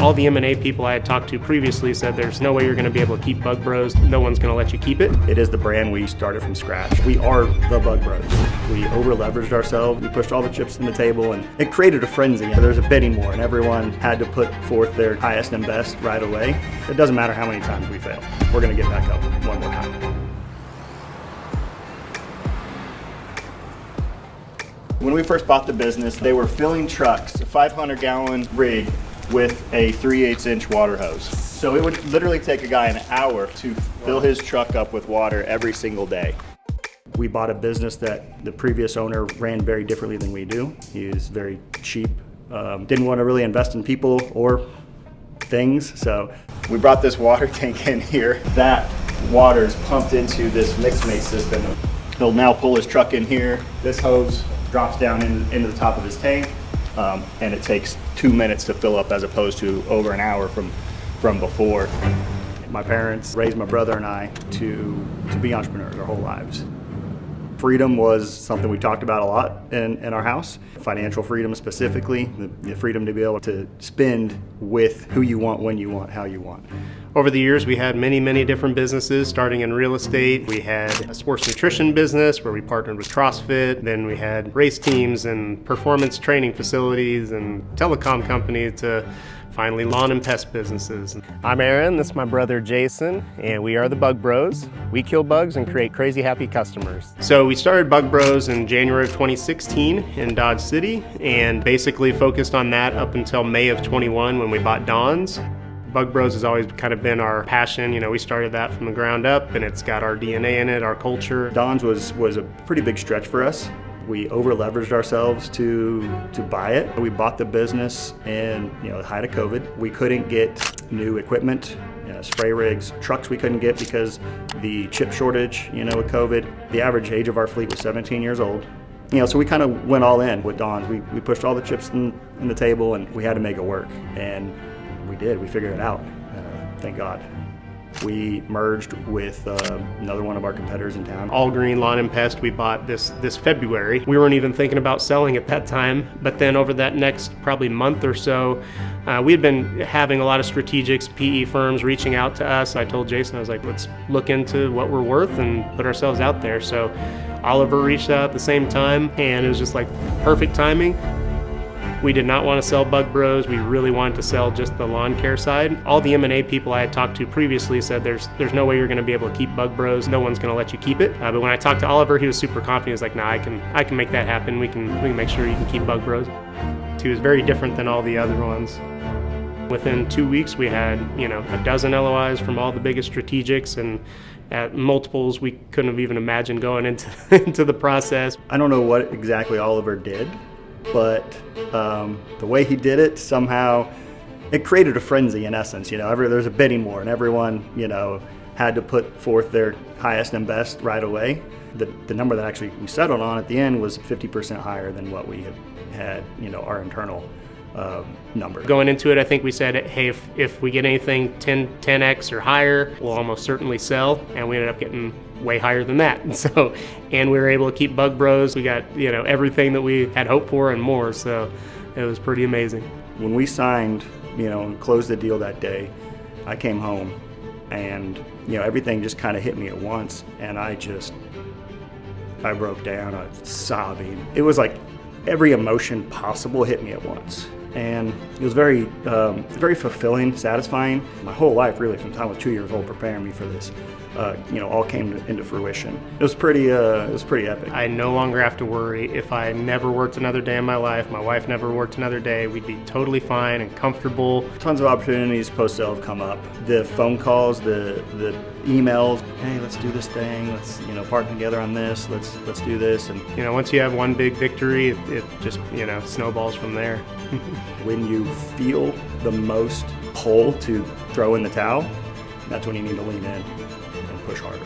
All the M&A people I had talked to previously said there's no way you're going to be able to keep Bug Bros. No one's going to let you keep it. It is the brand we started from scratch. We are the Bug Bros. We over-leveraged ourselves. We pushed all the chips on the table, and it created a frenzy. There was a bidding war, and everyone had to put forth their highest and best right away. It doesn't matter how many times we fail. We're going to get back up one more time. When we first bought the business, they were filling trucks, a 500-gallon rig with a 3/8-inch water hose. So it would literally take a guy an hour to fill his truck up with water every single day. We bought a business that the previous owner ran very differently than we do. He was very cheap, didn't want to really invest in people or things. So we brought this water tank in here. That water is pumped into this mixed-mate system. He'll now pull his truck in here. This hose drops down into the top of his tank, and it takes 2 minutes to fill up as opposed to over an hour from before. My parents raised my brother and I to be entrepreneurs our whole lives. Freedom was something we talked about a lot in our house. Financial freedom specifically, the freedom to be able to spend with who you want, when you want, how you want. Over the years, we had many different businesses, starting in real estate. We had a sports nutrition business where we partnered with CrossFit. Then we had race teams and performance training facilities and telecom companies to finally lawn and pest businesses. I'm Aaron, this is my brother Jason, and we are the Bug Bros. We kill bugs and create crazy happy customers. So we started Bug Bros in January of 2016 in Dodge City, and basically focused on that up until May of 21 when we bought Don's. Bug Bros has always kind of been our passion. You know, we started that from the ground up, and it's got our DNA in it, our culture. Don's was a pretty big stretch for us. We over-leveraged ourselves to buy it. We bought the business in the height of COVID. We couldn't get new equipment, spray rigs, trucks we couldn't get because the chip shortage, with COVID. The average age of our fleet was 17 years old. So we kind of went all in with Don's. We pushed all the chips in the table, and we had to make it work. And we did. We figured it out. Thank God. We merged with another one of our competitors in town. All Green Lawn and Pest we bought this February. We weren't even thinking about selling at that time, but then over that next probably month or so, we had been having a lot of strategics, PE firms reaching out to us. I told Jason, I was like, let's look into what we're worth and put ourselves out there. So Oliver reached out at the same time, and it was just like perfect timing. We did not want to sell Bug Bros. We really wanted to sell just the lawn care side. All the M&A people I had talked to previously said there's no way you're going to be able to keep Bug Bros. No one's going to let you keep it. But when I talked to Oliver, he was super confident. He was like, "Nah, I can make that happen. We can make sure you can keep Bug Bros." He was very different than all the other ones. Within 2 weeks, we had a dozen LOIs from all the biggest strategics, and at multiples we couldn't have even imagined going into the process. I don't know what exactly Oliver did, but the way he did it, somehow it created a frenzy in essence. There's a bidding war, and everyone had to put forth their highest and best right away. The number that actually we settled on at the end was 50% higher than what we had our internal number. Going into it, I think we said, hey, if we get anything 10x or higher, we'll almost certainly sell, and we ended up getting way higher than that. And we were able to keep Bug Bros. We got everything that we had hoped for and more, so it was pretty amazing. When we signed and closed the deal that day, I came home, and everything just kind of hit me at once, and I broke down. I was sobbing. It was like every emotion possible hit me at once. And it was very fulfilling, satisfying. My whole life, really, from the time I was 2 years old, preparing me for this, all came into fruition. It was pretty epic. I no longer have to worry. If I never worked another day in my life, my wife never worked another day, we'd be totally fine and comfortable. Tons of opportunities post-sale have come up. The phone calls, the emails. Hey, let's do this thing. Let's partner together on this. Let's do this. And once you have one big victory, it just snowballs from there. When you feel the most pull to throw in the towel, that's when you need to lean in and push harder.